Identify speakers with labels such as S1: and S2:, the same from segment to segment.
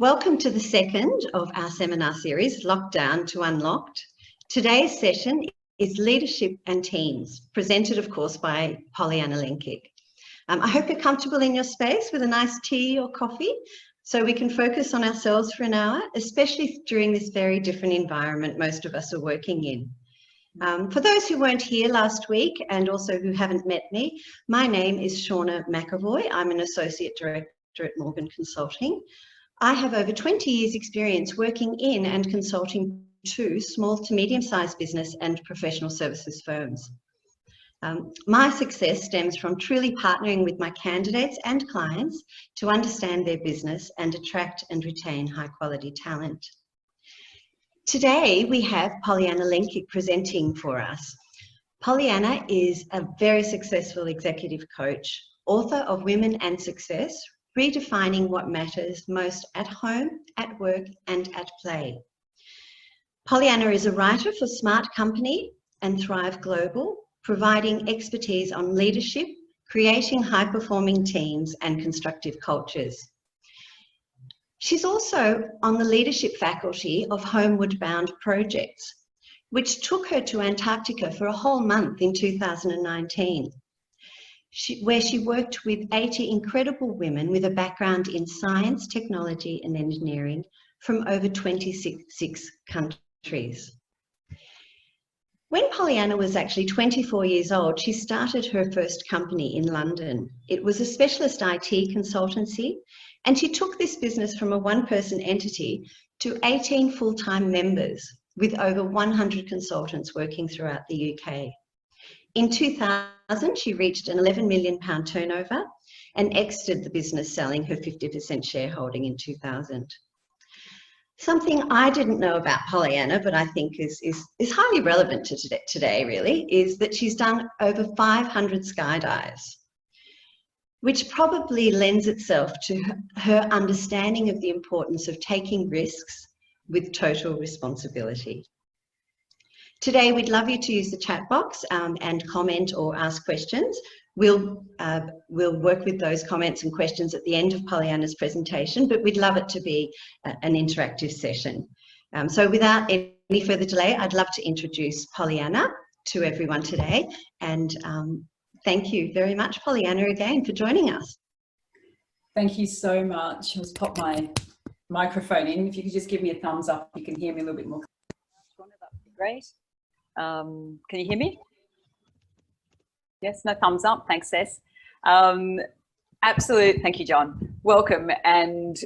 S1: Welcome to the second of our seminar series, Lockdown to Unlocked. Today's session is Leadership and Teams, presented, of course, by Pollyanna Lenkic. I hope you're comfortable in your space with a nice tea or coffee so we can focus on ourselves for an hour, especially during this very different environment most of us are working in. For those who weren't here last week and also who haven't met me, my name is Shauna McAvoy. I'm an Associate Director at Morgan Consulting. I have over 20 years experience working in and consulting to small to medium-sized business and professional services firms. My success stems from truly partnering with my candidates and clients to understand their business and attract and retain high-quality talent. Today, we have Pollyanna Lenkic presenting for us. Pollyanna is a very successful executive coach, author of Women and Success, Redefining What Matters Most at Home, at Work and at Play. Pollyanna is a writer for Smart Company and Thrive Global, providing expertise on leadership, creating high-performing teams and constructive cultures. She's also on the leadership faculty of Homeward Bound Projects, which took her to Antarctica for a whole month in 2019. Where she worked with 80 incredible women with a background in science, technology and engineering from over 26 countries. When Pollyanna was actually 24 years old, she started her first company in London. It was a specialist IT consultancy, and she took this business from a one-person entity to 18 full-time members with over 100 consultants working throughout the UK. In 2000, she reached an £11 million turnover and exited the business, selling her 50% shareholding in 2000. Something I didn't know about Pollyanna, but I think is highly relevant to today, really, is that she's done over 500 skydives, which probably lends itself to her understanding of the importance of taking risks with total responsibility. Today, we'd love you to use the chat box and comment or ask questions. We'll work with those comments and questions at the end of Pollyanna's presentation, but we'd love it to be an interactive session. So without any further delay, I'd love to introduce Pollyanna to everyone today. And thank you very much, Pollyanna, again for joining us.
S2: Thank you so much. I'll just pop my microphone in. If you could just give me a thumbs up, you can hear me a little bit more. That would be great. Can you hear me? Yes, no thumbs up. Thanks, Cess. Absolute. Thank you, John. Welcome. And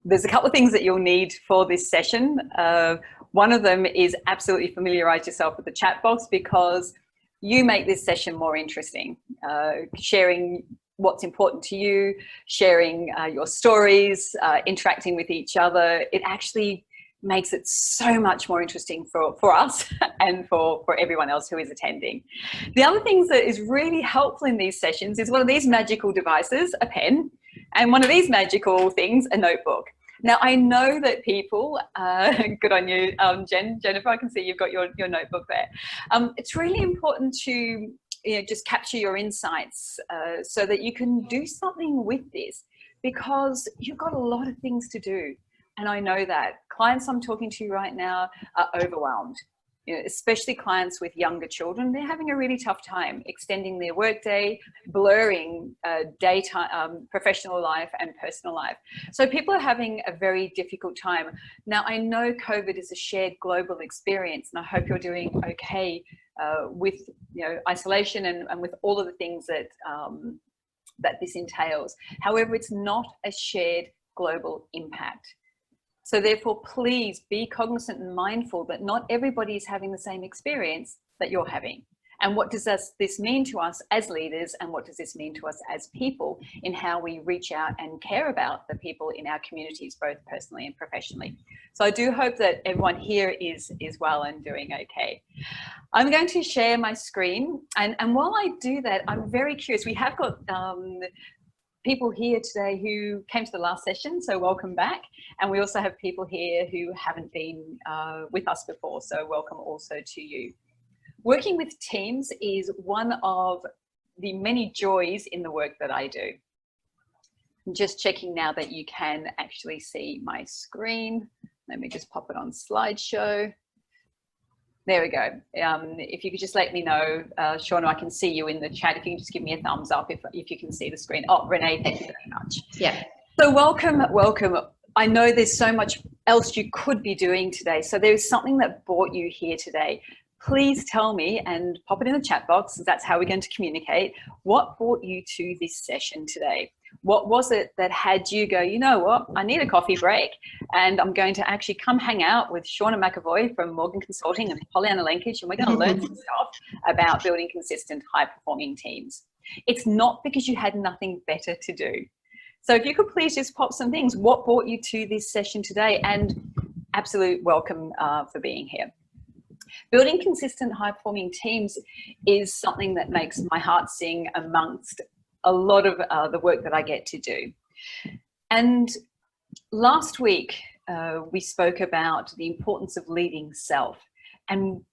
S2: there's a couple of things that you'll need for this session. One of them is absolutely familiarize yourself with the chat box, because you make this session more interesting. Sharing what's important to you, sharing your stories, interacting with each other. It actually makes it so much more interesting for us and for everyone else who is attending. The other things that is really helpful in these sessions is one of these magical devices, a pen, and one of these magical things, a notebook. Now, I know that people, good on you, Jennifer, I can see you've got your notebook there. It's really important to just capture your insights so that you can do something with this, because you've got a lot of things to do. And I know that clients I'm talking to right now are overwhelmed, especially clients with younger children. They're having a really tough time extending their workday, blurring daytime, professional life and personal life. So people are having a very difficult time. Now, I know COVID is a shared global experience, and I hope you're doing okay with isolation and with all of the things that, that this entails. However, it's not a shared global impact. So therefore, please be cognizant and mindful that not everybody is having the same experience that you're having. And what does this mean to us as leaders, and what does this mean to us as people in how we reach out and care about the people in our communities, both personally and professionally. So I do hope that everyone here is well and doing okay. I'm going to share my screen. And while I do that, I'm very curious. We have got people here today who came to the last session, so welcome back. And we also have people here who haven't been with us before, so welcome also to you. Working with teams is one of the many joys in the work that I do. I'm just checking now that you can actually see my screen. Let me just pop it on slideshow. There we go. If you could just let me know, Shauna, I can see you in the chat. If you can just give me a thumbs up if you can see the screen. Oh, Renee, thank you very much.
S1: Yeah.
S2: So welcome. I know there's so much else you could be doing today. So there's something that brought you here today. Please tell me and pop it in the chat box. That's how we're going to communicate. What brought you to this session today? What was it that had you go, you know what, I need a coffee break and I'm going to actually come hang out with Shauna McAvoy from Morgan Consulting and Pollyanna Lenkage, and we're going to learn some stuff about building consistent, high-performing teams. It's not because you had nothing better to do. So if you could please just pop some things. What brought you to this session today? And absolute welcome for being here. Building consistent, high-performing teams is something that makes my heart sing amongst a lot of the work that I get to do. And last week, we spoke about the importance of leading self. And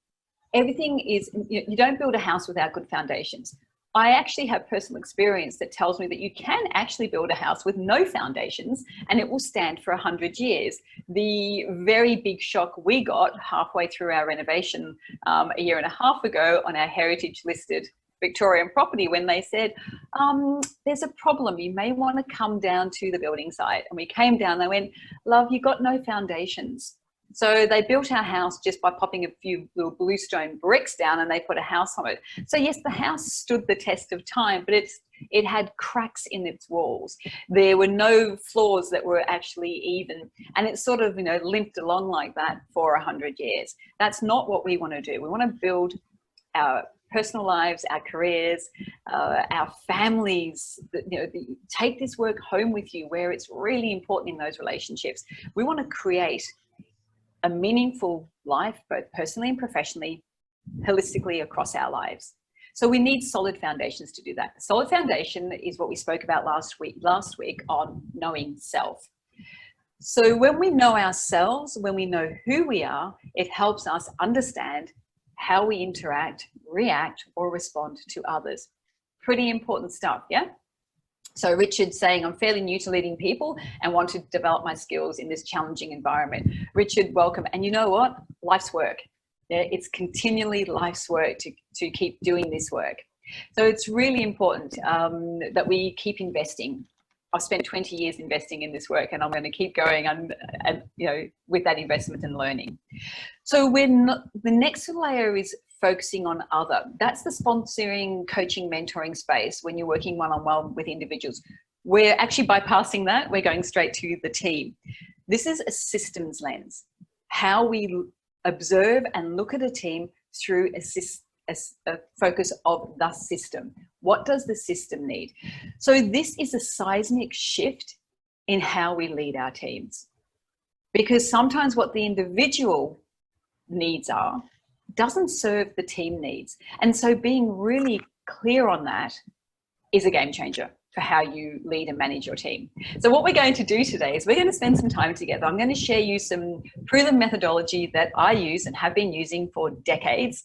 S2: everything is, you don't build a house without good foundations. I actually have personal experience that tells me that you can actually build a house with no foundations and it will stand for 100 years. The very big shock we got halfway through our renovation a year and a half ago on our heritage listed Victorian property, when they said, there's a problem, you may want to come down to the building site. And we came down, they went, love, you got no foundations. So they built our house just by popping a few little bluestone bricks down and they put a house on it. So yes, the house stood the test of time, but it had cracks in its walls. There were no floors that were actually even, and it sort of, limped along like that for 100 years. That's not what we want to do. We want to build our personal lives, our careers, our families, take this work home with you where it's really important in those relationships. We want to create a meaningful life, both personally and professionally, holistically across our lives. So we need solid foundations to do that. The solid foundation is what we spoke about last week on knowing self. So when we know ourselves, when we know who we are, it helps us understand how we interact, react, or respond to others. Pretty important stuff, yeah? So Richard's saying, I'm fairly new to leading people and want to develop my skills in this challenging environment. Richard, welcome. And you know what? Life's work. Yeah, it's continually life's work to keep doing this work. So it's really important that we keep investing. I've spent 20 years investing in this work and I'm going to keep going and with that investment and learning. So the next layer is focusing on other. That's the sponsoring, coaching, mentoring space when you're working one-on-one with individuals. We're actually bypassing that. We're going straight to the team. This is a systems lens. How we observe and look at a team through a focus of the system. What does the system need? So this is a seismic shift in how we lead our teams. Because sometimes what the individual needs are doesn't serve the team needs. And so being really clear on that is a game changer for how you lead and manage your team. So what we're going to do today is we're going to spend some time together. I'm going to share you some proven methodology that I use and have been using for decades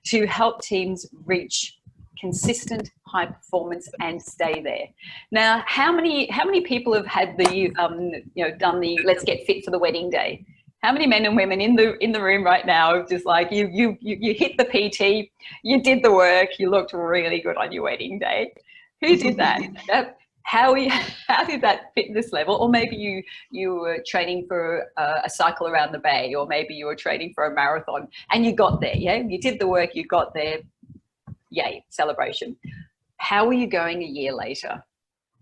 S2: to help teams reach consistent high performance and stay there. Now, how many people have had the done the let's get fit for the wedding day? How many men and women in the room right now have just like you hit the PT, you did the work, you looked really good on your wedding day? Who did that? How did that fitness level? Or maybe you were training for a cycle around the bay, or maybe you were training for a marathon and you got there. Yeah, you did the work, you got there. Yay, celebration. How are you going a year later?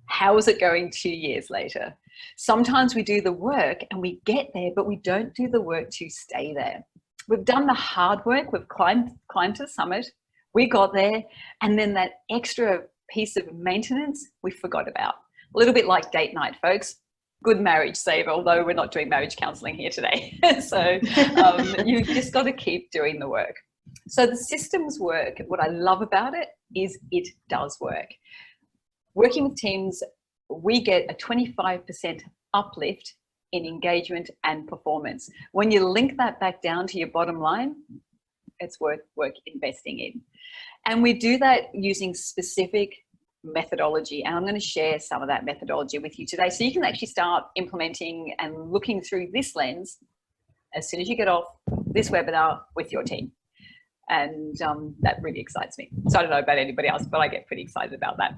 S2: How is it going 2 years later? Sometimes we do the work and we get there, but we don't do the work to stay there. We've done the hard work, we've climbed to the summit, we got there, and then that extra piece of maintenance we forgot about. A little bit like date night, folks. Good marriage saver, although we're not doing marriage counselling here today. So you've just got to keep doing the work. So the systems work, what I love about it is it does work. Working with teams, we get a 25% uplift in engagement and performance. When you link that back down to your bottom line, it's worth investing in. And we do that using specific methodology, and I'm going to share some of that methodology with you today so you can actually start implementing and looking through this lens as soon as you get off this webinar with your team. And that really excites me. So I don't know about anybody else, but I get pretty excited about that.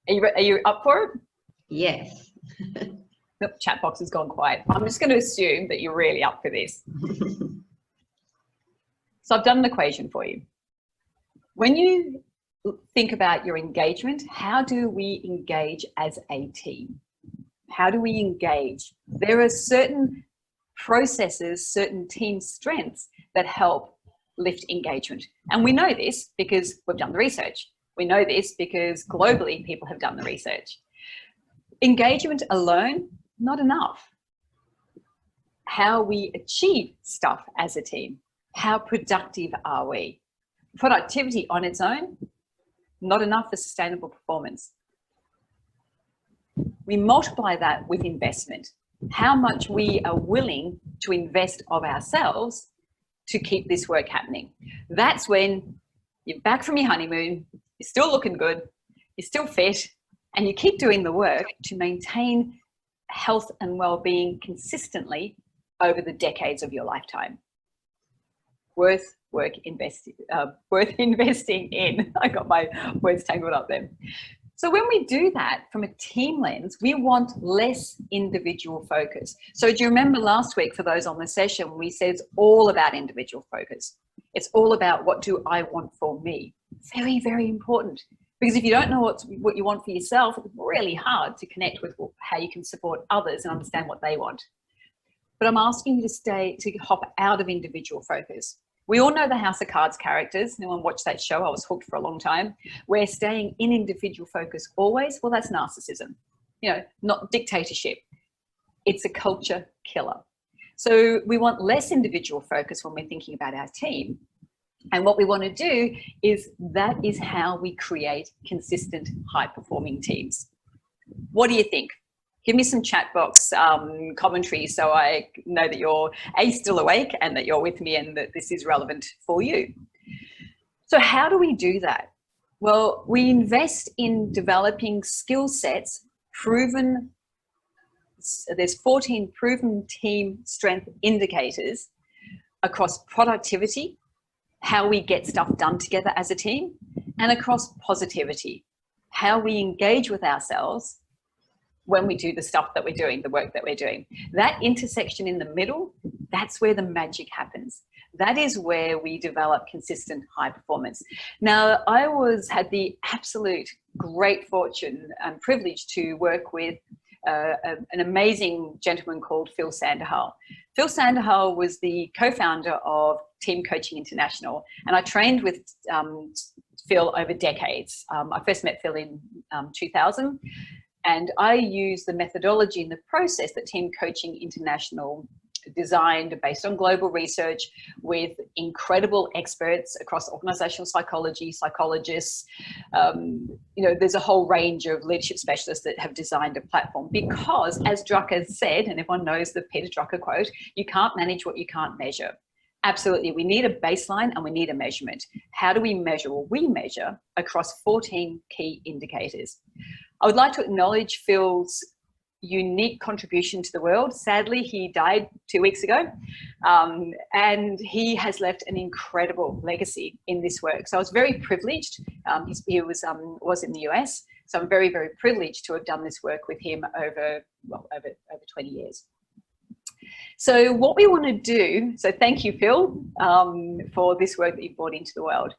S2: Are you up for it?
S1: Yes.
S2: The chat box has gone quiet. I'm just going to assume that you're really up for this. So I've done an equation for you. When you think about your engagement, how do we engage as a team? How do we engage? There are certain processes, certain team strengths that help lift engagement. And we know this because we've done the research. We know this because globally people have done the research. Engagement alone, not enough. How we achieve stuff as a team. How productive are we? Productivity on its own, not enough for sustainable performance. We multiply that with investment. How much we are willing to invest of ourselves to keep this work happening. That's when you're back from your honeymoon, you're still looking good, you're still fit, and you keep doing the work to maintain health and well-being consistently over the decades of your lifetime. Worth investing in. I got my words tangled up there. So when we do that from a team lens, we want less individual focus. So do you remember last week, for those on the session, we said it's all about individual focus. It's all about what do I want for me. Very, very important. Because if you don't know what you want for yourself, it's really hard to connect with how you can support others and understand what they want. But I'm asking you to hop out of individual focus. We all know the House of Cards characters. Anyone watched that show? I was hooked for a long time. We're staying in individual focus always. Well, that's narcissism, not dictatorship. It's a culture killer. So we want less individual focus when we're thinking about our team. And what we want to do is that is how we create consistent, high-performing teams. What do you think? Give me some chat box commentary so I know that you're still awake and that you're with me and that this is relevant for you. So how do we do that? Well, we invest in developing skill sets, there's 14 proven team strength indicators across productivity, how we get stuff done together as a team, and across positivity, how we engage with ourselves when we do the stuff that we're doing, the work that we're doing. That intersection in the middle, that's where the magic happens. That is where we develop consistent high performance. Now, I had the absolute great fortune and privilege to work with an amazing gentleman called Phil Sanderhall. Phil Sanderhall was the co-founder of Team Coaching International, and I trained with Phil over decades. I first met Phil in 2000, and I used the methodology and the process that Team Coaching International designed based on global research with incredible experts across organizational psychology, psychologists. There's a whole range of leadership specialists that have designed a platform because, as Drucker said, and everyone knows the Peter Drucker quote, you can't manage what you can't measure. Absolutely, we need a baseline and we need a measurement. How do we measure? Well, we measure across 14 key indicators. I would like to acknowledge Phil's unique contribution to the world. Sadly, he died 2 weeks ago, and he has left an incredible legacy in this work. So I was very privileged. He was in the US, so I'm very, very privileged to have done this work with him over 20 years. So what we want to do, so thank you, Phil, for this work that you've brought into the world.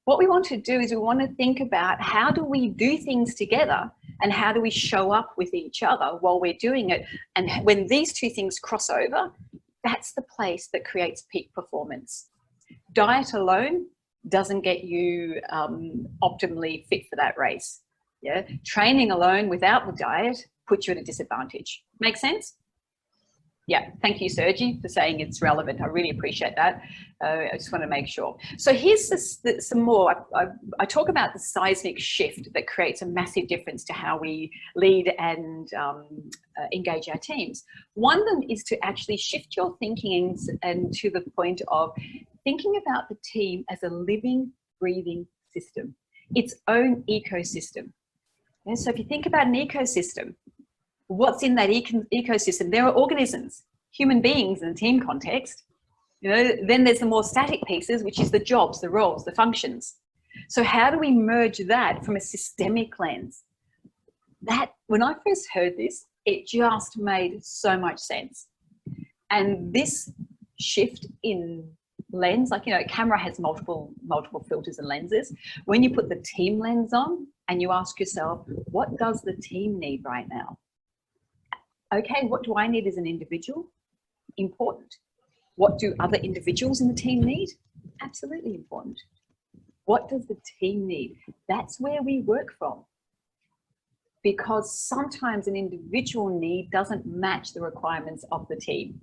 S2: What we want to do is we want to think about how do we do things together and how do we show up with each other while we're doing it. And when these two things cross over, that's the place that creates peak performance. Diet alone doesn't get you optimally fit for that race. Yeah, training alone without the diet puts you at a disadvantage. Make sense? Yeah, thank you, Sergi, for saying it's relevant. I really appreciate that. I just want to make sure. So here's some more. I talk about the seismic shift that creates a massive difference to how we lead and engage our teams. One of them is to actually shift your thinking and to the point of thinking about the team as a living, breathing system. its own ecosystem. And so if you think about an ecosystem, what's in that ecosystem? There are organisms, human beings in a team context. Then there's the more static pieces, which is the jobs, the roles, the functions. So how do we merge that from a systemic lens? That, when I first heard this, it just made so much sense. And this shift in lens, like, a camera has multiple filters and lenses. When you put the team lens on and you ask yourself, what does the team need right now? Okay, what do I need as an individual? Important. What do other individuals in the team need? Absolutely important. What does the team need? That's where we work from. Because sometimes an individual need doesn't match the requirements of the team.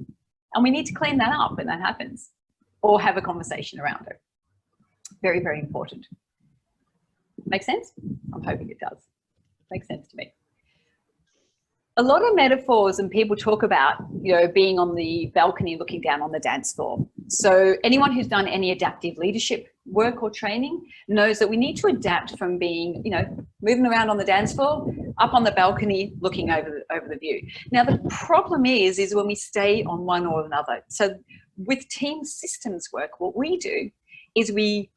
S2: And we need to clean that up when that happens, or have a conversation around it. Very, very important. Make sense? I'm hoping it does. Makes sense to me. A lot of metaphors and people talk about, being on the balcony looking down on the dance floor. So anyone who's done any adaptive leadership work or training knows that we need to adapt from being, moving around on the dance floor, up on the balcony looking over the view. Now, the problem is when we stay on one or another. So with team systems work, what we do is we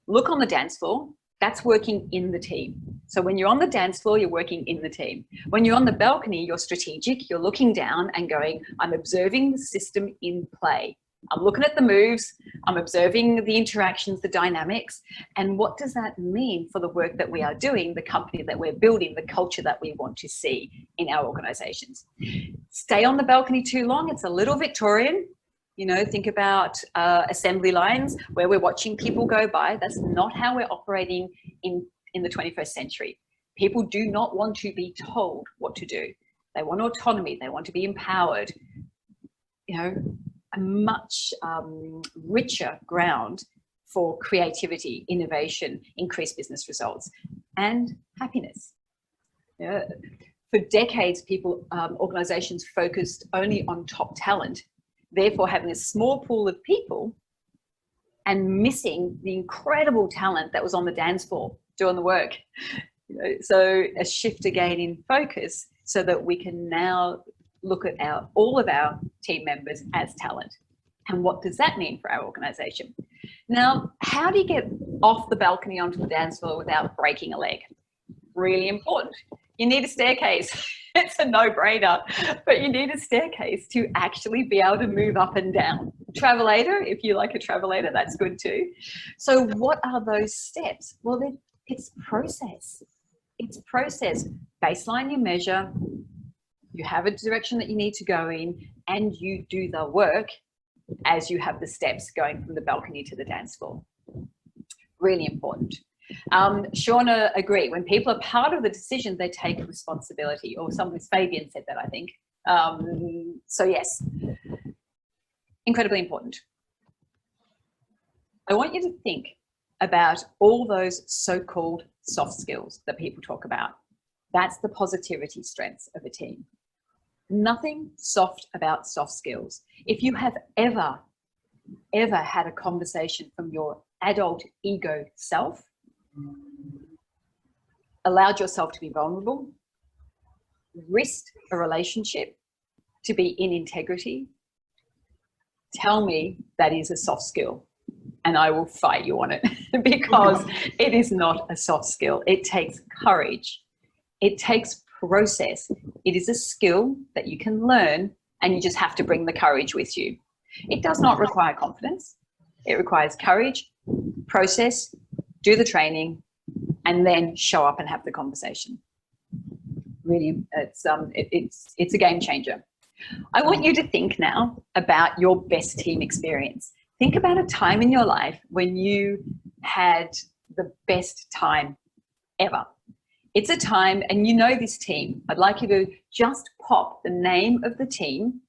S2: look on the dance floor. That's working in the team. So when you're on the dance floor, you're working in the team. When you're on the balcony, you're strategic. You're looking down and going, I'm observing the system in play. I'm looking at the moves. I'm observing the interactions, the dynamics. And what does that mean for the work that we are doing, the company that we're building, the culture that we want to see in our organizations? Stay on the balcony too long, it's a little Victorian. Think about assembly lines where we're watching people go by. That's not how we're operating in the 21st century. People do not want to be told what to do. They want autonomy. They want to be empowered. A much richer ground for creativity, innovation, increased business results, and happiness. For decades, organizations focused only on top talent, therefore having a small pool of people and missing the incredible talent that was on the dance floor doing the work. So a shift again in focus so that we can now look at all of our team members as talent. And what does that mean for our organization? Now, how do you get off the balcony onto the dance floor without breaking a leg? Really important. You need a staircase. It's a no-brainer, but you need a staircase to actually be able to move up and down. Travelator, if you like a travelator, that's good too. So what are those steps? Well, it's process. It's process. Baseline, you measure, you have a direction that you need to go in, and you do the work as you have the steps going from the balcony to the dance floor. Really important. Shauna agree. When people are part of the decision, they take responsibility. Or Fabian said that, I think. So yes, incredibly important. I want you to think about all those so-called soft skills that people talk about. That's the positivity strengths of a team. Nothing soft about soft skills. If you have ever had a conversation from your adult ego self, allowed yourself to be vulnerable, risked a relationship to be in integrity, tell me that is a soft skill and I will fight you on it because it is not a soft skill. It takes courage. It takes process. It is a skill that you can learn and you just have to bring the courage with you. It does not require confidence. It requires courage, process, do the training, and then show up and have the conversation. Really, it's a game changer. I want you to think now about your best team experience. Think about a time in your life when you had the best time ever. It's a time, and you know this team. I'd like you to just pop the name of the team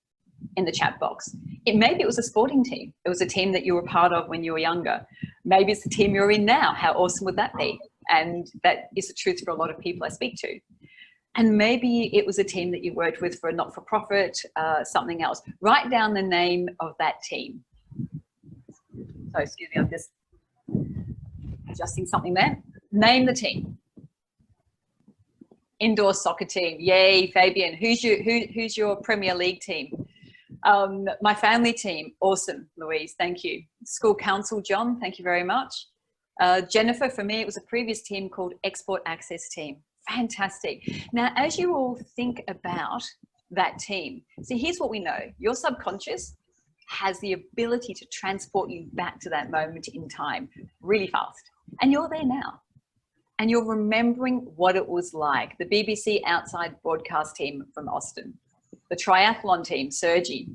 S2: in the chat box. Maybe it was a sporting team. It was a team that you were part of when you were younger. Maybe it's the team you're in now. How awesome would that be? And that is the truth for a lot of people I speak to. And maybe it was a team that you worked with for a not-for-profit, something else. Write down the name of that team. So excuse me, I'm just adjusting something there. Name the team. Indoor soccer team. Yay, Fabian. Who's your Premier League team? My family team. Awesome, Louise. Thank you. School council, John. Thank you very much. Jennifer, for me, it was a previous team called Export Access Team. Fantastic. Now, as you all think about that team, see, here's what we know. Your subconscious has the ability to transport you back to that moment in time really fast. And you're there now. And you're remembering what it was like. The BBC Outside Broadcast team from Austin, the triathlon team, Sergi.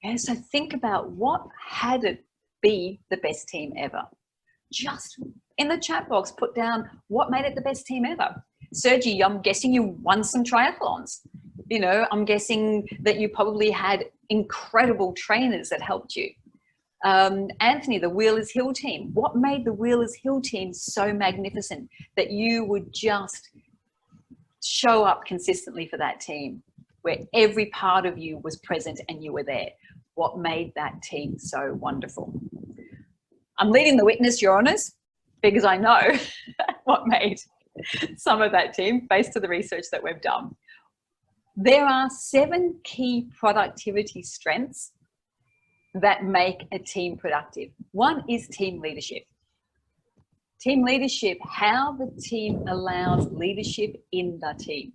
S2: Yeah, so think about what had it be the best team ever. Just in the chat box, put down what made it the best team ever. Sergi, I'm guessing you won some triathlons. You know, I'm guessing that you probably had incredible trainers that helped you. Anthony, the Wheelers Hill team. What made the Wheelers Hill team so magnificent that you would just show up consistently for that team, where every part of you was present and you were there? What made that team so wonderful? I'm leading the witness, Your Honours, because I know what made some of that team based on the research that we've done. There are 7 key productivity strengths that make a team productive. One is team leadership. Team leadership, how the team allows leadership in the team.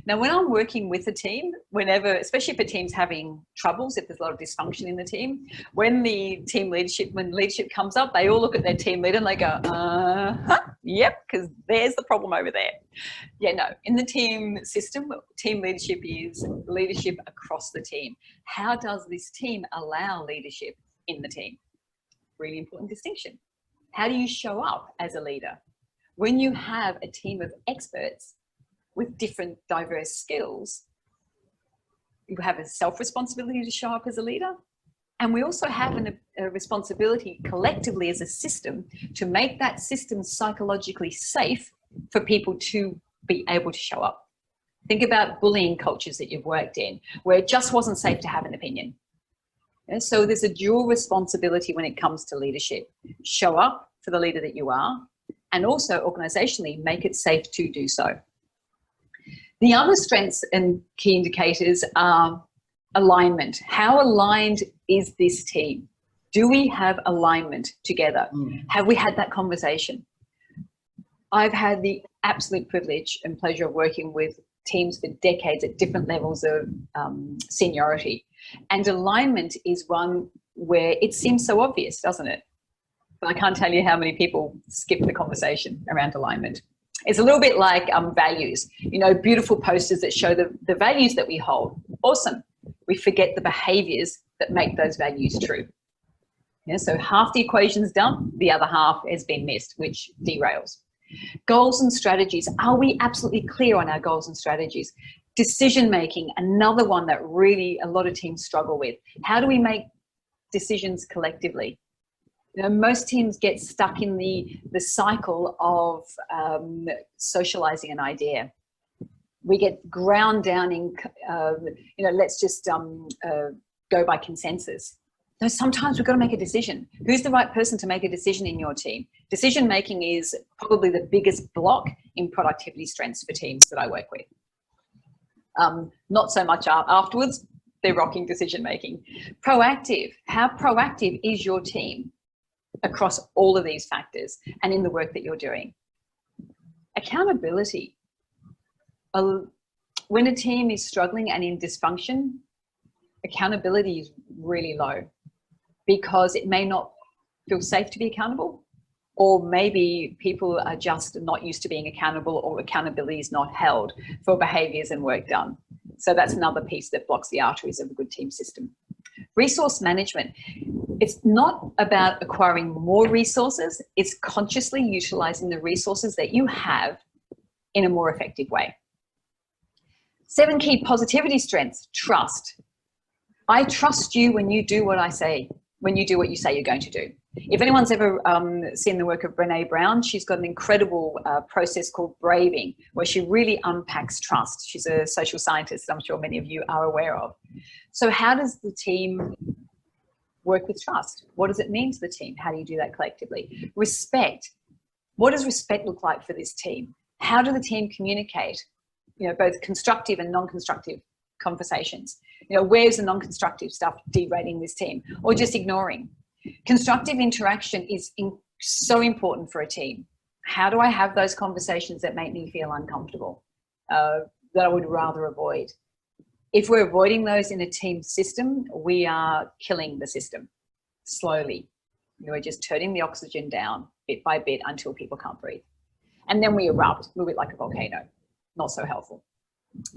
S2: Now, when I'm working with a team, whenever, especially if a team's having troubles, if there's a lot of dysfunction in the team, when leadership comes up, they all look at their team leader and they go, yep, because there's the problem over there. Yeah, no, in the team system, team leadership is leadership across the team. How does this team allow leadership in the team? Really important distinction. How do you show up as a leader? When you have a team of experts with different diverse skills, you have a self-responsibility to show up as a leader. And we also have a responsibility collectively as a system to make that system psychologically safe for people to be able to show up. Think about bullying cultures that you've worked in, where it just wasn't safe to have an opinion. Yeah, so there's a dual responsibility when it comes to leadership. Show up for the leader that you are, and also organizationally make it safe to do so. The other strengths and key indicators are alignment. How aligned is this team? Do we have alignment together? Have we had that conversation? I've had the absolute privilege and pleasure of working with teams for decades at different levels of seniority. And alignment is one where it seems so obvious, doesn't it? But I can't tell you how many people skip the conversation around alignment. It's a little bit like values, you know, beautiful posters that show the values that we hold. Awesome. We forget the behaviors that make those values true. Yeah, so half the equation's done, the other half has been missed, which derails. Goals and strategies. Are we absolutely clear on our goals and strategies? Decision making, another one that really a lot of teams struggle with. How do we make decisions collectively? You know, most teams get stuck in the cycle of socializing an idea. We get ground down in, you know, let's just go by consensus. No, sometimes we've got to make a decision. Who's the right person to make a decision in your team? Decision making is probably the biggest block in productivity strengths for teams that I work with. Not so much afterwards, they're rocking decision making. Proactive. How proactive is your team across all of these factors and in the work that you're doing? Accountability. When a team is struggling and in dysfunction, accountability is really low because it may not feel safe to be accountable, or maybe people are just not used to being accountable, or accountability is not held for behaviors and work done. So that's another piece that blocks the arteries of a good team system. Resource management. It's not about acquiring more resources, it's consciously utilizing the resources that you have in a more effective way. 7 key positivity strengths. Trust. I trust you when you do what I say, when you do what you say you're going to do. If anyone's ever seen the work of Brené Brown, she's got an incredible process called braving, where she really unpacks trust. She's a social scientist, I'm sure many of you are aware of. So how does the team work with trust? What does it mean to the team? How do you do that collectively? Respect. What does respect look like for this team? How do the team communicate? Both constructive and non-constructive conversations. Where's the non-constructive stuff derating this team or just ignoring? Constructive interaction is so important for a team. How do I have those conversations that make me feel uncomfortable, that I would rather avoid? If we're avoiding those in a team system, we are killing the system slowly. We're just turning the oxygen down bit by bit until people can't breathe. And then we erupt, a bit like a volcano. Not so helpful.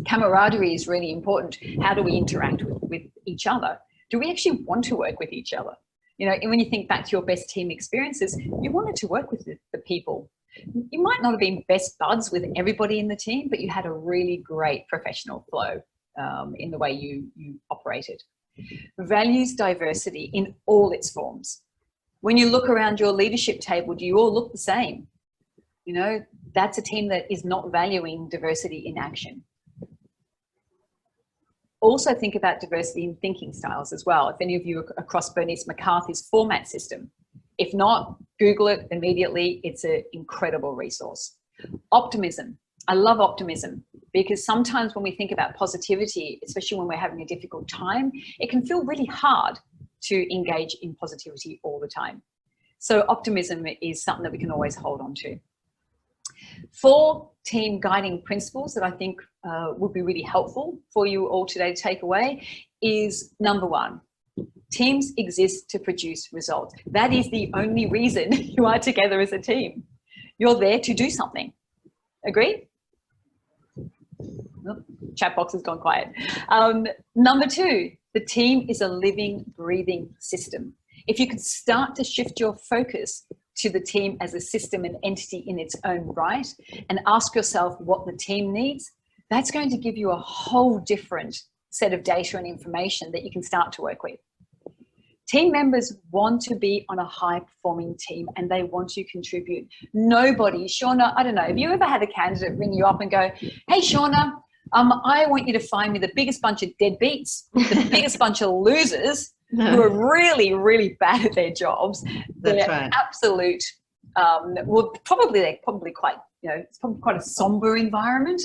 S2: Camaraderie is really important. How do we interact with each other? Do we actually want to work with each other? And when you think back to your best team experiences, you wanted to work with the people. You might not have been best buds with everybody in the team, but you had a really great professional flow in the way you operated. Values diversity in all its forms. When you look around your leadership table, do you all look the same? That's a team that is not valuing diversity in action. Also think about diversity in thinking styles as well. If any of you are across Bernice McCarthy's format system, if not, Google it immediately. It's an incredible resource. Optimism. I love optimism because sometimes when we think about positivity, especially when we're having a difficult time, it can feel really hard to engage in positivity all the time. So optimism is something that we can always hold on to. 4 team guiding principles that I think would be really helpful for you all today to take away is number 1, teams exist to produce results. That is the only reason you are together as a team. You're there to do something. Agreed? Oh, chat box has gone quiet. Number 2, the team is a living, breathing system. If you could start to shift your focus to the team as a system and entity in its own right and ask yourself what the team needs, that's going to give you a whole different set of data and information that you can start to work with. Team members want to be on a high-performing team and they want to contribute. Nobody, Shauna, I don't know, have you ever had a candidate ring you up and go, hey, Shauna, I want you to find me the biggest bunch of deadbeats, the biggest bunch of losers who are really, really bad at their jobs.
S1: That's
S2: They're
S1: right.
S2: absolute, they're probably quite, it's probably quite a somber environment.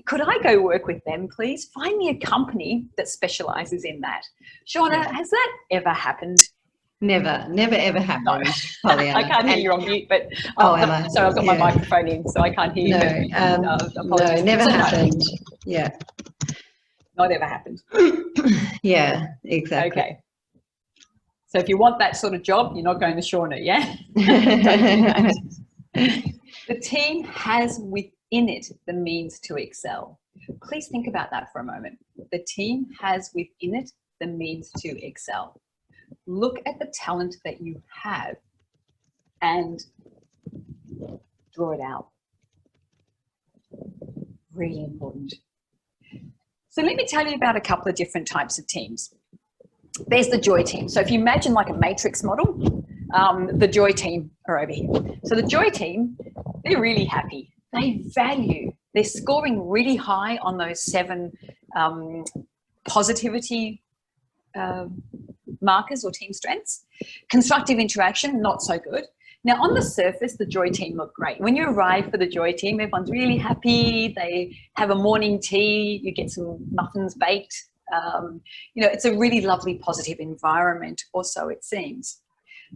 S2: Could I go work with them, please? Find me a company that specializes in that. Shauna, has that ever happened?
S1: Never ever happened,
S2: No.
S1: Pollyanna.
S2: I can't hear you on mute, but
S1: Emma.
S2: sorry, I've got my microphone in, so I can't hear you.
S1: No,
S2: Apologies.
S1: never
S2: So
S1: happened. Yeah.
S2: Not ever happened.
S1: Yeah, exactly.
S2: Okay. So if you want that sort of job, you're not going to Shauna, yeah? The team has within it the means to excel. Please think about that for a moment. The team has within it the means to excel. Look at the talent that you have and draw it out. Really important. So let me tell you about a couple of different types of teams. There's the joy team. So if you imagine like a matrix model, the joy team are over here. So the joy team, they're really happy. They value. They're scoring really high on those 7 positivity markers or team strengths. Constructive interaction, not so good. Now, on the surface, the joy team look great. When you arrive for the joy team, everyone's really happy. They have a morning tea. You get some muffins baked. It's a really lovely, positive environment, or so it seems.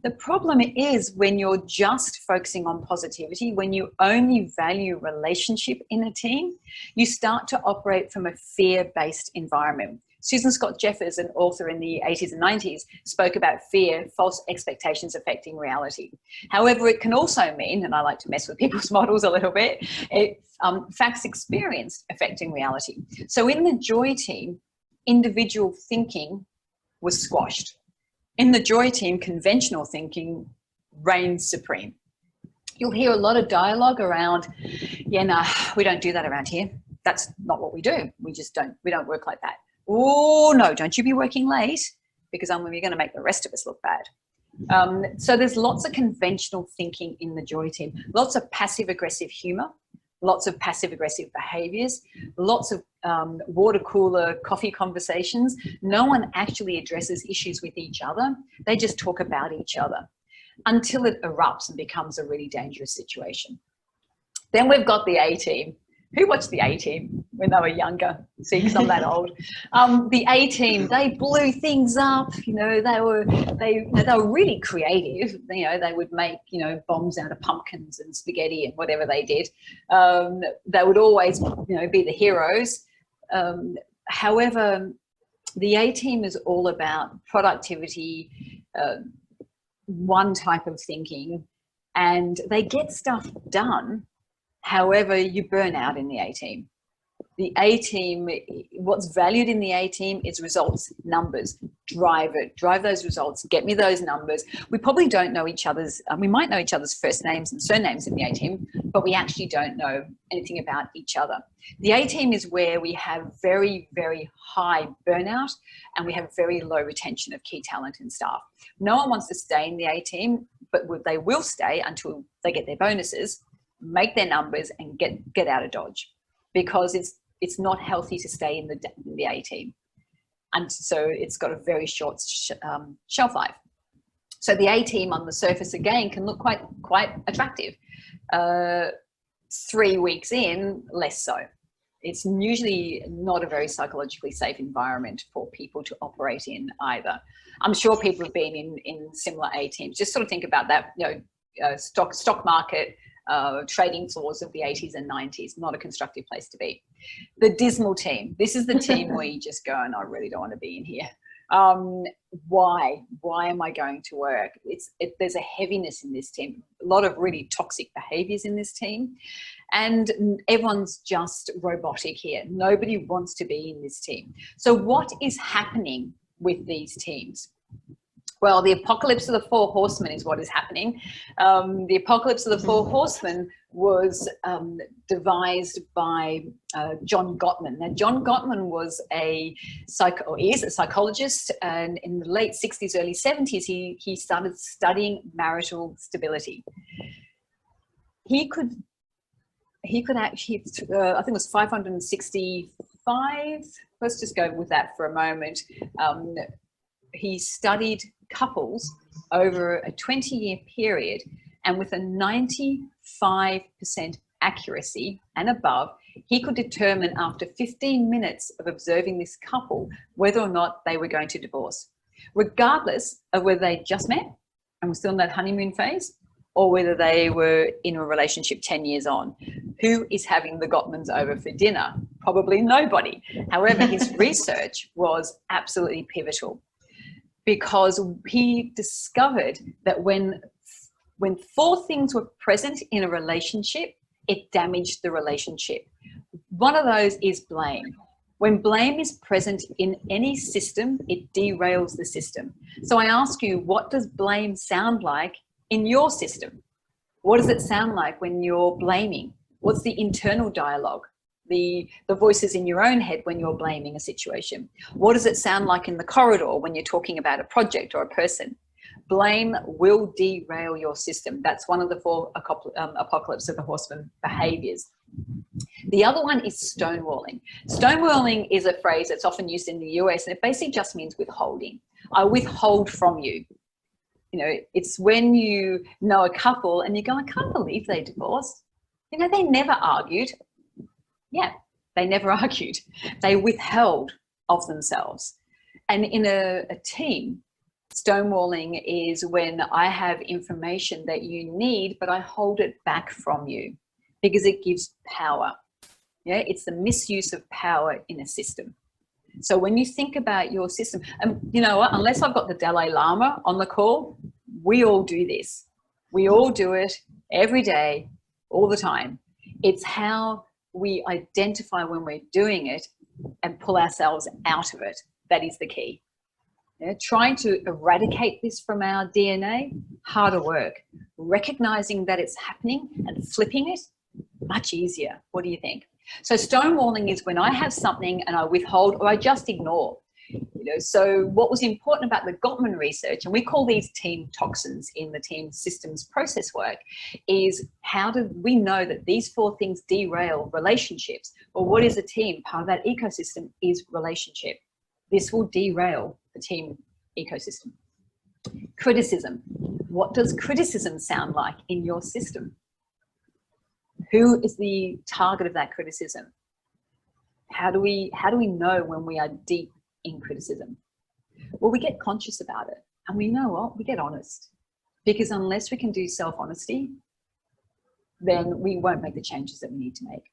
S2: The problem is when you're just focusing on positivity, when you only value relationship in a team, you start to operate from a fear-based environment. Susan Scott Jeffers, an author in the 80s and 90s, spoke about fear, false expectations affecting reality. However, it can also mean, and I like to mess with people's models a little bit, it's facts experienced affecting reality. So in the joy team, individual thinking was squashed. In the joy team, conventional thinking reigns supreme. You'll hear a lot of dialogue around, we don't do that around here. That's not what we do. We don't work like that. Oh, no, don't you be working late because you're going to make the rest of us look bad. So there's lots of conventional thinking in the joy team, lots of passive-aggressive humor, lots of passive-aggressive behaviors, lots of water cooler coffee conversations. No one actually addresses issues with each other. They just talk about each other. until it erupts and becomes a really dangerous situation. Then we've got the A-team. Who watched the A-team when they were younger? See, because I'm that old. The A-team, they blew things up. You know, they were really creative. You know, they would make, you know, bombs out of pumpkins and spaghetti and whatever they did. They would always, you know, be the heroes. However, the A-team is all about productivity, one type of thinking, and they get stuff done. However, you burn out in the A-team. The A-team, what's valued in the A-team is results, numbers. Drive it, drive those results, get me those numbers. We probably don't know each other's, we might know each other's first names and surnames in the A-team, but we actually don't know anything about each other. The A-team is where we have very, very high burnout and we have very low retention of key talent and staff. No one wants to stay in the A-team, but they will stay until they get their bonuses, make their numbers and get out of Dodge, because it's not healthy to stay in the A-team. And so it's got a very short shelf life. So the A-team on the surface again can look quite attractive. 3 weeks in, less so. It's usually not a very psychologically safe environment for people to operate in either. I'm sure people have been in similar A-teams. Just sort of think about that, you know, stock market, trading floors of the 80s and 90s, not a constructive place to be. The dismal team. This is the team where you just go, and I really don't want to be in here. Why am I going to work? There's a heaviness in this team, a lot of really toxic behaviors in this team, and everyone's just robotic here. Nobody wants to be in this team. So what is happening with these teams? Well, the apocalypse of the four horsemen is what is happening. The apocalypse of the four horsemen was devised by John Gottman. Now, John Gottman was is a psychologist, and in the late 60s, early 70s, he started studying marital stability. He could actually, I think it was 565. Let's just go with that for a moment. He studied couples over a 20-year period, and with a 95% accuracy and above, he could determine after 15 minutes of observing this couple whether or not they were going to divorce, regardless of whether they just met and were still in that honeymoon phase, or whether they were in a relationship 10 years on. Who is having the Gottmans over for dinner? Probably nobody. However, his research was absolutely pivotal, because he discovered that when 4 things were present in a relationship, it damaged the relationship. One of those is blame. When blame is present in any system, it derails the system. So I ask you, what does blame sound like in your system? What does it sound like when you're blaming? What's the internal dialogue? The voices in your own head when you're blaming a situation? What does it sound like in the corridor when you're talking about a project or a person? Blame will derail your system. That's one of the 4 apocalypse of the horsemen behaviors. The other one is stonewalling. Stonewalling is a phrase that's often used in the US, and it basically just means withholding. I withhold from you. You know, it's when you know a couple and you go, I can't believe they divorced. You know, they never argued. Yeah, they never argued. They withheld of themselves. And in a team, stonewalling is when I have information that you need, but I hold it back from you because it gives power. Yeah, it's the misuse of power in a system. So when you think about your system, and you know what, unless I've got the Dalai Lama on the call, we all do this. We all do it every day, all the time. It's how we identify when we're doing it and pull ourselves out of it. That is the key. Yeah, trying to eradicate this from our DNA, harder work. Recognizing that it's happening and flipping it, much easier. What do you think? So stonewalling is when I have something and I withhold or I just ignore. You know, so what was important about the Gottman research, and we call these team toxins in the team systems process work, is how do we know that these 4 things derail relationships? Well, what is a team? Part of that ecosystem is relationship. This will derail the team ecosystem. Criticism. What does criticism sound like in your system? Who is the target of that criticism? How do we know when we are deep in criticism? Well, we get conscious about it, and we know what? We get honest. Because unless we can do self-honesty, then we won't make the changes that we need to make.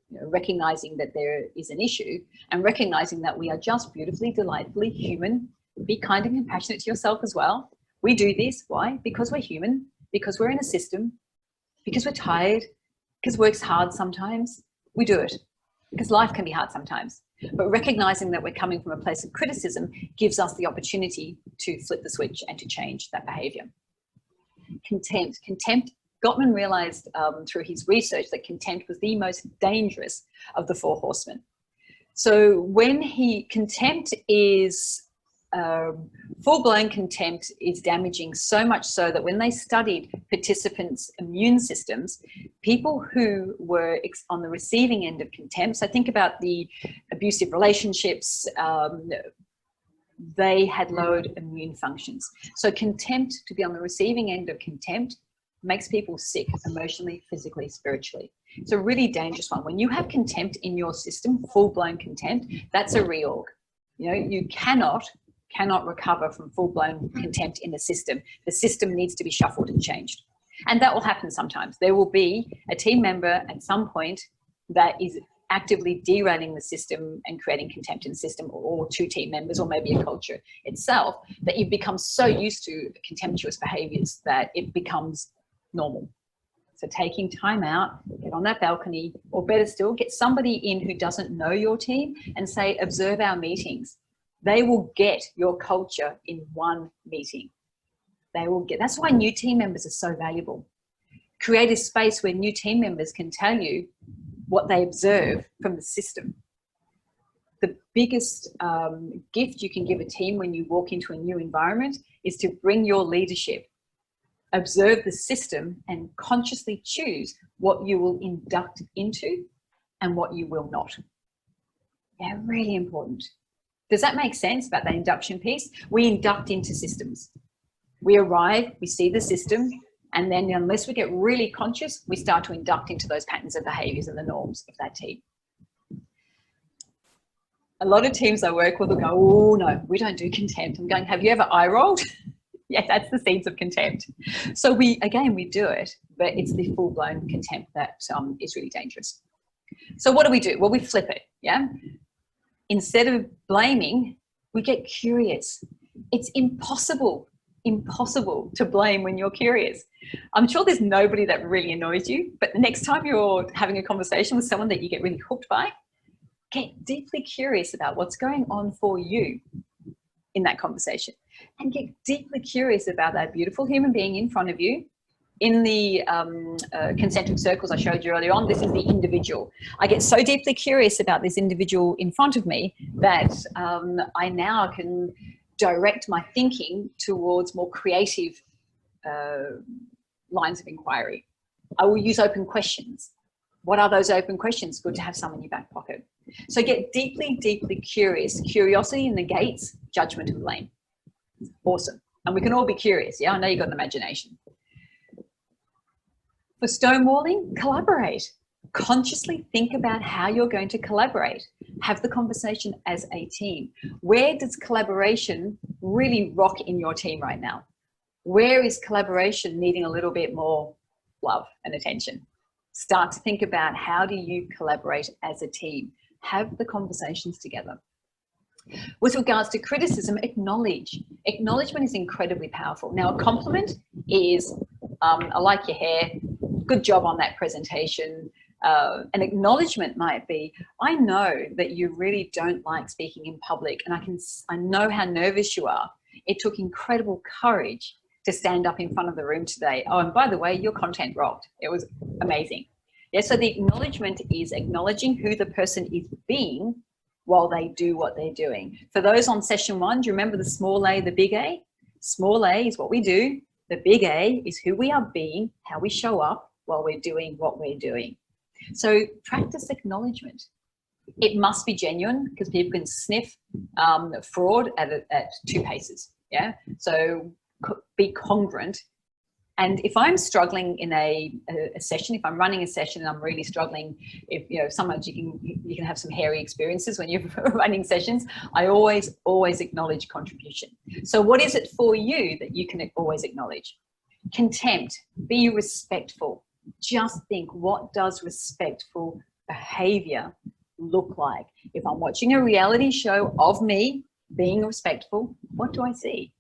S2: You know, recognizing that there is an issue and recognizing that we are just beautifully, delightfully human. Be kind and compassionate to yourself as well. We do this. Why? Because we're human, because we're in a system, because we're tired, because work's hard sometimes. We do it because life can be hard sometimes. But recognizing that we're coming from a place of criticism gives us the opportunity to flip the switch and to change that behavior. Contempt. Gottman realized through his research that contempt was the most dangerous of the 4 horsemen. So when contempt is, full-blown contempt is damaging, so much so that when they studied participants' immune systems, people who were on the receiving end of contempt, so think about the abusive relationships, they had lowered immune functions. So contempt, to be on the receiving end of contempt, makes people sick emotionally, physically, spiritually. It's a really dangerous one. When you have contempt in your system, full-blown contempt, that's a reorg. You know, you cannot recover from full-blown contempt in the system. The system needs to be shuffled and changed. And that will happen sometimes. There will be a team member at some point that is actively derailing the system and creating contempt in the system, or 2 team members, or maybe a culture itself, that you've become so used to contemptuous behaviors that it becomes normal. So taking time out, get on that balcony, or better still, get somebody in who doesn't know your team and say, observe our meetings. They will get your culture in 1 meeting. They will get, that's why new team members are so valuable. Create a space where new team members can tell you what they observe from the system. The biggest gift you can give a team when you walk into a new environment is to bring your leadership. Observe the system and consciously choose what you will induct into and what you will not. Yeah, really important. Does that make sense about that induction piece? We induct into systems. We arrive, we see the system, and then unless we get really conscious, we start to induct into those patterns of behaviors and the norms of that team. A lot of teams I work with will go, oh no, we don't do contempt. I'm going, have you ever eye rolled? Yeah, that's the seeds of contempt. So we do it, but it's the full-blown contempt that is really dangerous. So what do? Well, we flip it, yeah? Instead of blaming, we get curious. It's impossible to blame when you're curious. I'm sure there's nobody that really annoys you, but the next time you're having a conversation with someone that you get really hooked by, get deeply curious about what's going on for you in that conversation, and get deeply curious about that beautiful human being in front of you. In the concentric circles I showed you earlier on, this is the individual. I get so deeply curious about this individual in front of me that I now can direct my thinking towards more creative lines of inquiry. I will use open questions. What are those open questions? Good to have some in your back pocket. So get deeply, deeply curious. Curiosity negates judgment and blame. Awesome. And we can all be curious. Yeah, I know you've got an imagination. For stonewalling, collaborate. Consciously think about how you're going to collaborate. Have the conversation as a team. Where does collaboration really rock in your team right now? Where is collaboration needing a little bit more love and attention? Start to think about, how do you collaborate as a team? Have the conversations together. With regards to criticism, acknowledge. Acknowledgement is incredibly powerful. Now, a compliment is, I like your hair, good job on that presentation. An acknowledgement might be, I know that you really don't like speaking in public, and I know how nervous you are. It took incredible courage to stand up in front of the room today. Oh, and by the way, your content rocked. It was amazing. Yeah, so the acknowledgement is acknowledging who the person is being while they do what they're doing. For those on session 1, do you remember the small a, the big A? Small a is what we do. The big A is who we are being, how we show up while we're doing what we're doing. So practice acknowledgement. It must be genuine, because people can sniff fraud at 2 paces. Yeah. So be congruent. And if I'm struggling in a session, if I'm running a session and I'm really struggling, if sometimes you can have some hairy experiences when you're running sessions, I always acknowledge contribution. So what is it for you that you can always acknowledge? Contempt, be respectful. Just think, what does respectful behavior look like? If I'm watching a reality show of me being respectful, what do I see?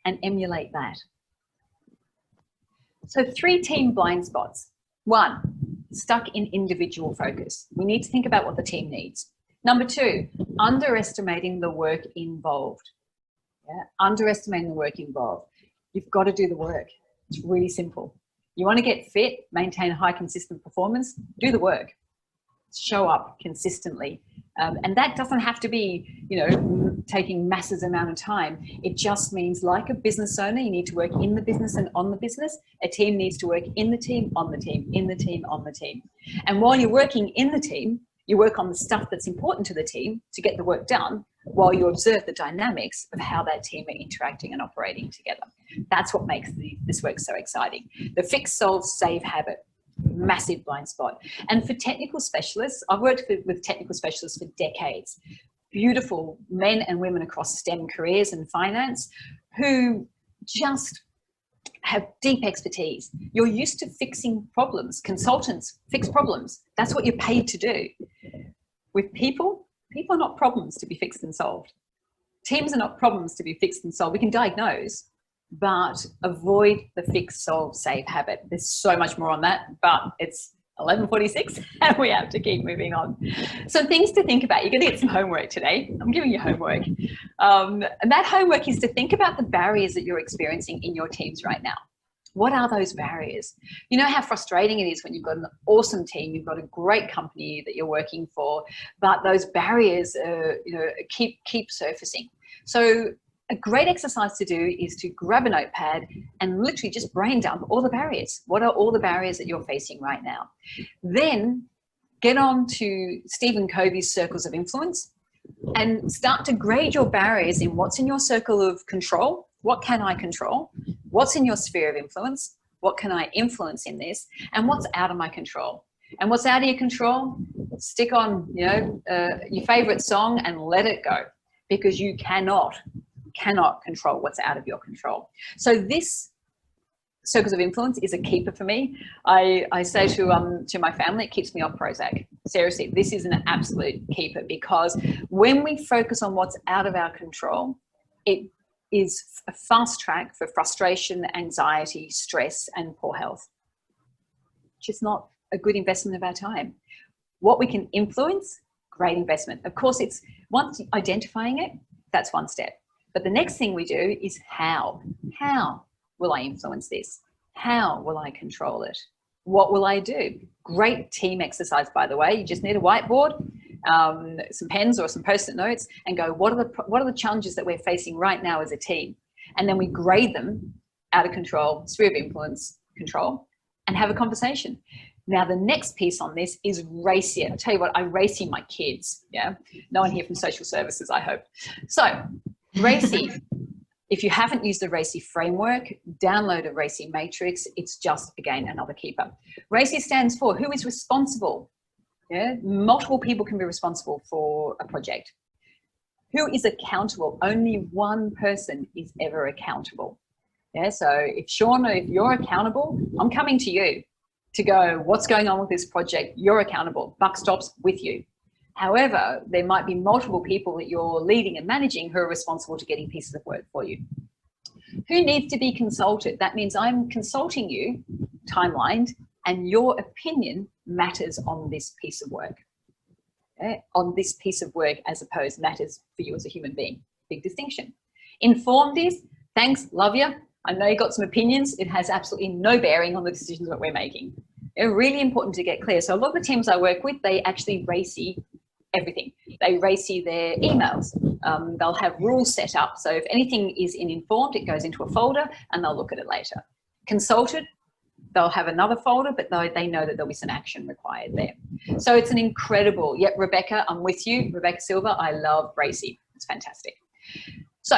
S2: And emulate that. So 3 team blind spots. 1, stuck in individual focus. We need to think about what the team needs. Number 2, underestimating the work involved. Yeah? Underestimating the work involved. You've got to do the work. It's really simple. You want to get fit, maintain high consistent performance, do the work. Show up consistently. And that doesn't have to be, taking massive amount of time. It just means, like a business owner, you need to work in the business and on the business. A team needs to work in the team, on the team, in the team, on the team. And while you're working in the team, you work on the stuff that's important to the team to get the work done, while you observe the dynamics of how that team are interacting and operating together. That's what makes this work so exciting. The fix, solve, save habit. Massive blind spot. And for technical specialists, I've worked with technical specialists for decades. Beautiful men and women across STEM careers and finance who just have deep expertise. You're used to fixing problems. Consultants fix problems. That's what you're paid to do. With people are not problems to be fixed and solved. Teams are not problems to be fixed and solved. We can diagnose, but avoid the fix, solve, save habit. There's so much more on that, but it's 11:46 and we have to keep moving on. So things to think about. You're going to get some homework today. I'm giving you homework. And that homework is to think about the barriers that you're experiencing in your teams right now. What are those barriers? You know how frustrating it is when you've got an awesome team, you've got a great company that you're working for, but those barriers keep surfacing. So a great exercise to do is to grab a notepad and literally just brain dump all the barriers. What are all the barriers that you're facing right now? Then get on to Stephen Covey's circles of influence and start to grade your barriers in what's in your circle of control. What can I control? What's in your sphere of influence? What can I influence in this? And what's out of my control? And what's out of your control? Stick on, your favorite song and let it go, because you cannot control what's out of your control. So this circles of influence is a keeper for me. I say to my family, it keeps me off Prozac. Seriously, this is an absolute keeper, because when we focus on what's out of our control, it is a fast track for frustration, anxiety, stress, and poor health. Just not a good investment of our time. What we can influence, great investment. Of course, it's once identifying it, that's one step. But the next thing we do is how. How will I influence this? How will I control it? What will I do? Great team exercise, by the way. You just need a whiteboard, some pens or some Post-it notes, and go, what are the challenges that we're facing right now as a team? And then we grade them out of control, sphere of influence, control, and have a conversation. Now, the next piece on this is RACI. I'll tell you what, I RACI my kids. Yeah, no one here from social services, I hope. So RACI, if you haven't used the RACI framework, download a RACI matrix. It's just, again, another keeper. RACI stands for who is responsible. Yeah, multiple people can be responsible for a project. Who is accountable? Only one person is ever accountable. Yeah, so if Sean, if you're accountable, I'm coming to you to go, what's going on with this project? You're accountable. Buck stops with you. However, there might be multiple people that you're leading and managing who are responsible to getting pieces of work for you. Who needs to be consulted? That means I'm consulting you, timelined, and your opinion matters on this piece of work. Okay? On this piece of work, as opposed matters for you as a human being. Big distinction. Informed is, thanks, love you. I know you got some opinions. It has absolutely no bearing on the decisions that we're making. They're really important to get clear. So a lot of the teams I work with, they actually RACI everything. They RACI their emails. They'll have rules set up. So if anything is in informed, it goes into a folder and they'll look at it later. Consulted, they'll have another folder, but they know that there'll be some action required there. So it's an incredible, yep, Rebecca, I'm with you. Rebecca Silva, I love RACI. It's fantastic. So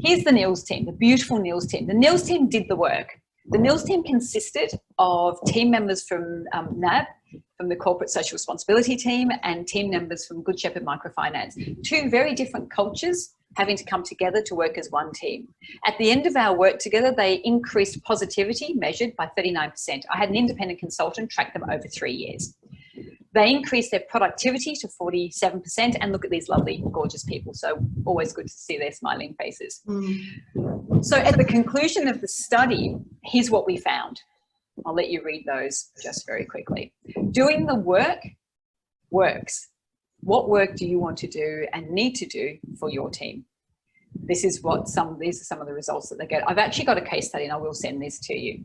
S2: here's the NILS team, the beautiful NILS team. The NILS team did the work. The NILS team consisted of team members from NAB, from the Corporate Social Responsibility team, and team members from Good Shepherd Microfinance. Two very different cultures having to come together to work as one team. At the end of our work together, they increased positivity measured by 39%. I had an independent consultant track them over 3 years. They increased their productivity to 47%, and look at these lovely, gorgeous people. So always good to see their smiling faces. So at the conclusion of the study, here's what we found. I'll let you read those just very quickly. Doing the work works. What work do you want to do and need to do for your team? These are some of the results that they get. I've actually got a case study and I will send this to you.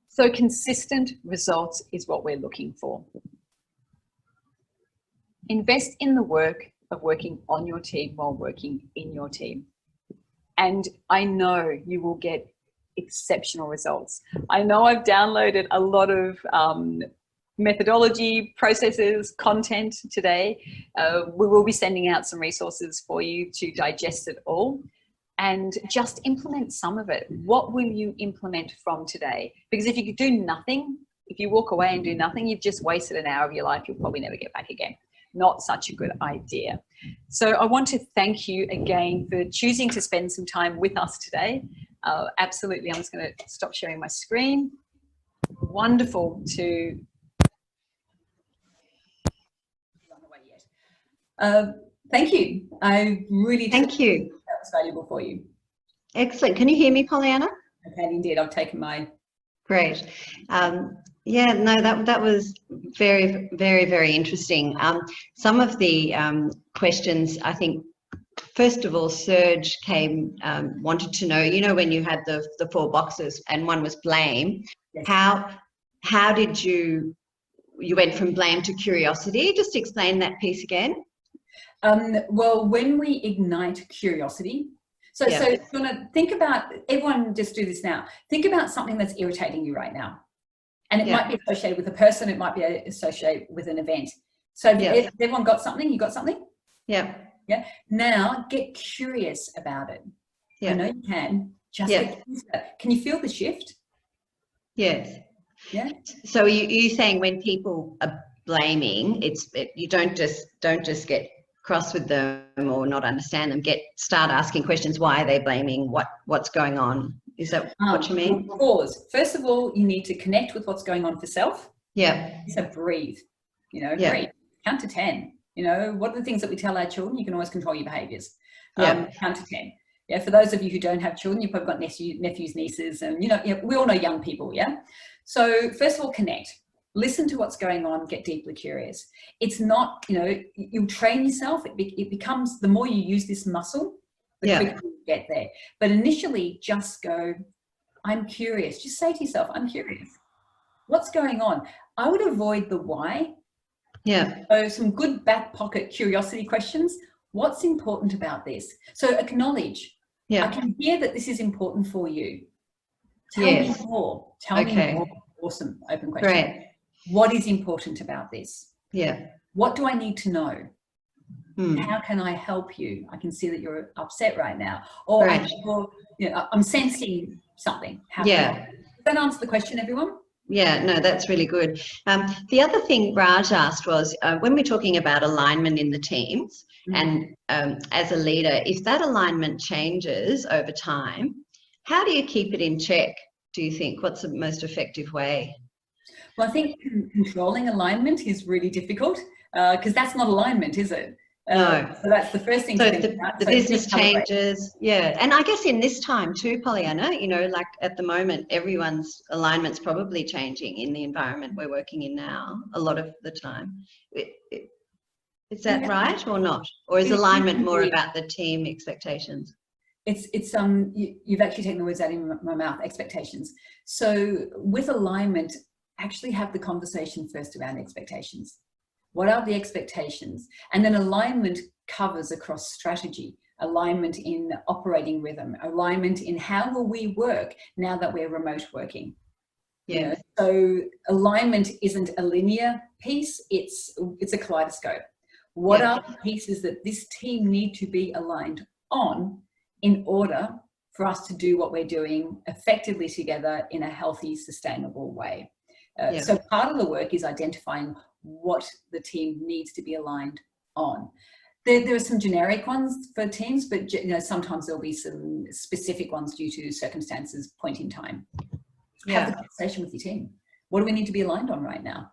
S2: So consistent results is what we're looking for. Invest in the work of working on your team while working in your team. And I know you will get exceptional results. I know I've downloaded a lot of methodology, processes, content today. We will be sending out some resources for you to digest it all. And just implement some of it. What will you implement from today? Because if you do nothing, if you walk away and do nothing, you've just wasted an hour of your life. You'll probably never get back again. Not such a good idea. So I want to thank you again for choosing to spend some time with us today. Absolutely. I'm just going to stop sharing my screen. Wonderful to... Thank you. I really...
S1: Thank you.
S2: That was valuable for you.
S1: Excellent. Can you hear me, Pollyanna?
S2: Okay, indeed. I've taken my...
S1: Great. Yeah, no, that was very, very, very interesting. Some of the questions, I think, first of all, Serge wanted to know, you know, when you had the 4 boxes and one was blame, yes. How did you went from blame to curiosity? Just explain that piece again.
S3: Well, when we ignite curiosity, so you're gonna think about, everyone just do this now. Think about something that's irritating you right now. And it might be associated with a person, it might be associated with an event. So if everyone got something, you got something?
S1: Yeah.
S3: Yeah. Now get curious about it.
S1: Yeah.
S3: I know you can. Just get curious about it. Can you feel the shift?
S1: Yes.
S3: Yeah.
S1: So you saying when people are blaming, you don't just get cross with them or not understand them. Start asking questions. Why are they blaming? What's going on? Is that what you mean?
S3: Pause. First of all, you need to connect with what's going on for self.
S1: Yeah.
S3: So breathe. Breathe. Count to 10. What are the things that we tell our children? You can always control your behaviors. Count to 10. Yeah. For those of you who don't have children, you've probably got nephews, nieces, and we all know young people. Yeah. So first of all, connect. Listen to what's going on, get deeply curious. It's not, you train yourself. It becomes, the more you use this muscle, the quicker you get there. But initially just go, I'm curious. Just say to yourself, I'm curious. What's going on? I would avoid the why.
S1: Yeah.
S3: So some good back pocket curiosity questions. What's important about this? So acknowledge.
S1: Yeah.
S3: I can hear that this is important for you. Tell me more. Tell me more. Awesome. Open question.
S1: Great.
S3: What is important about this?
S1: Yeah.
S3: What do I need to know? How can I help you? I can see that you're upset right now. Or I'm sensing something. Does that answer the question, everyone?
S1: Yeah, no, that's really good. The other thing Raj asked was, when we're talking about alignment in the teams, and as a leader, if that alignment changes over time, how do you keep it in check, do you think? What's the most effective way?
S3: Well, I think controlling alignment is really difficult because that's not alignment, is it?
S1: No.
S3: So that's the first thing.
S1: So
S3: to think about.
S1: The business changes, and I guess in this time too, Pollyanna, like at the moment, everyone's alignment's probably changing in the environment we're working in now, a lot of the time. Is that right or not? Or is alignment more about the team expectations?
S3: You've actually taken the words out of my mouth, expectations. So with alignment, actually have the conversation first around expectations. What are the expectations? And then alignment covers across strategy, alignment in operating rhythm, alignment in how will we work now that we're remote working.
S1: Yeah.
S3: So alignment isn't a linear piece, it's a kaleidoscope. What are the pieces that this team need to be aligned on in order for us to do what we're doing effectively together in a healthy, sustainable way. So part of the work is identifying what the team needs to be aligned on. There are some generic ones for teams, but sometimes there'll be some specific ones due to circumstances, point in time. Have the conversation with your team. What do we need to be aligned on right now?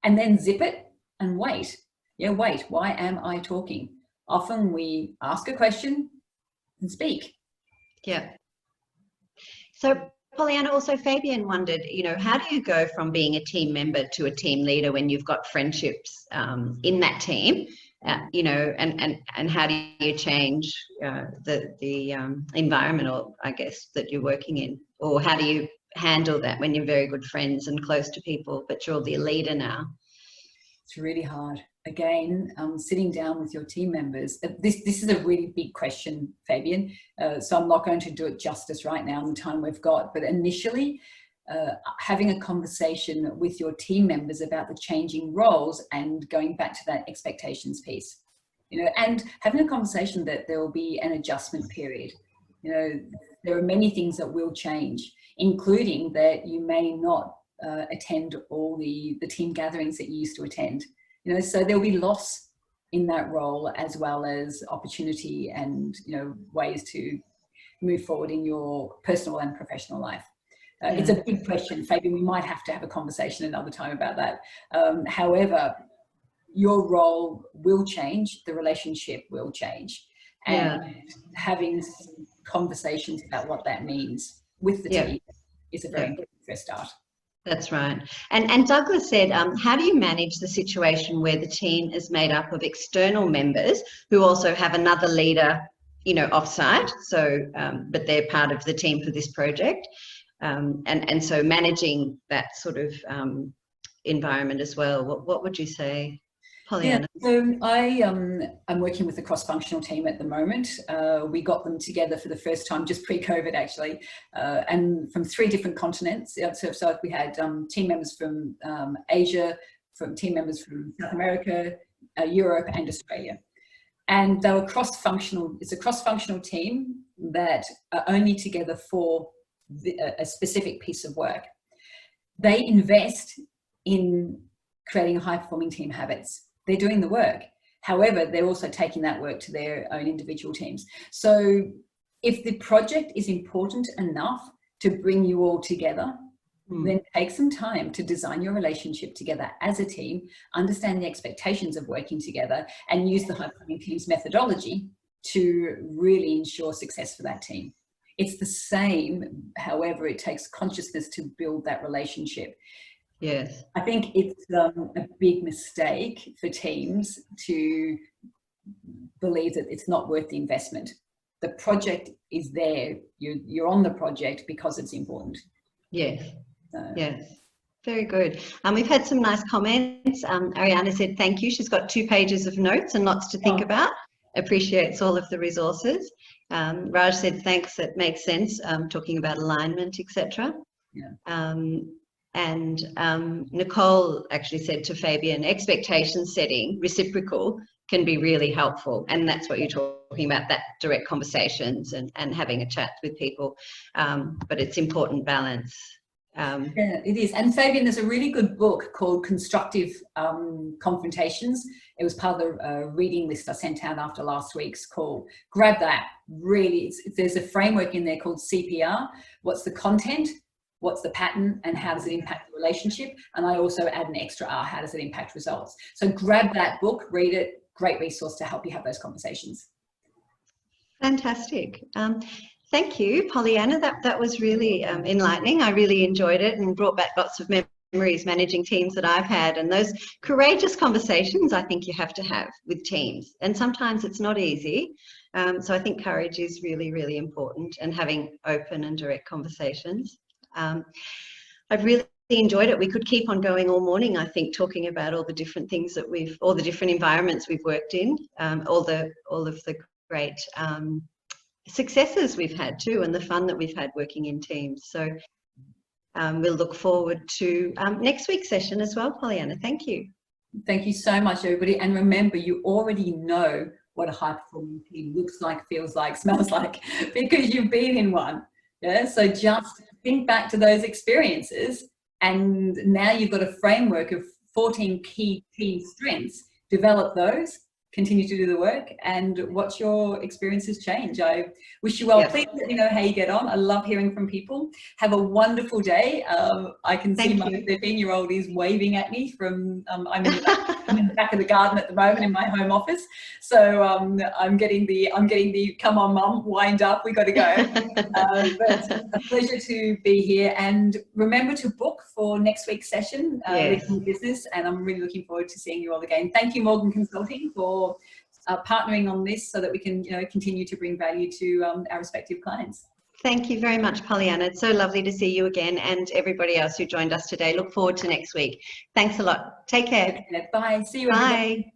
S3: And then zip it and wait. Wait, why am I talking? Often we ask a question and speak.
S1: Yeah. So Pollyanna, also Fabian wondered, how do you go from being a team member to a team leader when you've got friendships in that team, and how do you change the environment, I guess, that you're working in? Or how do you handle that when you're very good friends and close to people, but you're the leader now?
S3: It's really hard. Again, sitting down with your team members. This is a really big question, Fabian. So I'm not going to do it justice right now in the time we've got. But initially, having a conversation with your team members about the changing roles and going back to that expectations piece, and having a conversation that there will be an adjustment period. There are many things that will change, including that you may not attend all the team gatherings that you used to attend. So there'll be loss in that role, as well as opportunity and, ways to move forward in your personal and professional life. It's a big question, Fabian. We might have to have a conversation another time about that. However, your role will change, the relationship will change. And having conversations about what that means with the team is a very important first start.
S1: That's right. And Douglas said, how do you manage the situation where the team is made up of external members who also have another leader, offsite? So, but they're part of the team for this project. And so managing that sort of environment as well. What would you say, Pollyanna?
S3: So I'm working with a cross-functional team at the moment. We got them together for the first time just pre-COVID, actually, and from 3 different continents. So we had team members from Asia, from team members from South America, Europe, and Australia. And they were cross-functional. It's a cross-functional team that are only together for a specific piece of work. They invest in creating high-performing team habits. They're doing the work. However, they're also taking that work to their own individual teams. So if the project is important enough to bring you all together, then take some time to design your relationship together as a team, understand the expectations of working together, and use the high-performing teams methodology to really ensure success for that team. It's the same, however, it takes consciousness to build that relationship.
S1: Yes.
S3: I think it's a big mistake for teams to believe that it's not worth the investment. The project is there. You're on the project because it's important.
S1: Yes. Yes. Very good. We've had some nice comments. Ariana said, thank you. She's got 2 pages of notes and lots to think about. Appreciates all of the resources. Raj said, thanks. That makes sense. Talking about alignment, etc. And Nicole actually said to Fabian, expectation setting, reciprocal, can be really helpful. And that's what you're talking about, that direct conversations and having a chat with people. But it's important balance.
S3: Yeah, it is. And Fabian, there's a really good book called Constructive Confrontations. It was part of the reading list I sent out after last week's call. Grab that. Really, there's a framework in there called CPR. What's the content? What's the pattern, and how does it impact the relationship? And I also add an extra R, how does it impact results? So grab that book, read it. Great resource to help you have those conversations.
S1: Fantastic. Thank you, Pollyanna. That was really enlightening. I really enjoyed it and brought back lots of memories managing teams that I've had, and those courageous conversations I think you have to have with teams. And sometimes it's not easy. So I think courage is really, really important, and having open and direct conversations. I've really enjoyed it. We could keep on going all morning, I think, talking about all the different things that all the different environments we've worked in, all of the great successes we've had too, and the fun that we've had working in teams. So we'll look forward to next week's session as well, Pollyanna. Thank you.
S3: Thank you so much, everybody. And remember, you already know what a high-performing team looks like, feels like, smells like, because you've been in one. Yeah, so just think back to those experiences, and now you've got a framework of 14 key team strengths. Develop those, continue to do the work, and watch your experiences change. I wish you well.
S1: Yes.
S3: Please let me know how you get on. I love hearing from people. Have a wonderful day. I can see my 13-year-old is waving at me from, I'm in the back of the garden at the moment in my home office. So I'm getting the come on mum, wind up, we got to go. But a pleasure to be here, and remember to book for next week's session, Leading Business, and I'm really looking forward to seeing you all again. Thank you, Morgan Consulting, for partnering on this so that we can continue to bring value to our respective clients.
S1: Thank you very much, Pollyanna. It's so lovely to see you again, and everybody else who joined us today. Look forward to next week. Thanks a lot. Take care.
S3: Bye. See you.
S1: Bye.
S3: Everybody.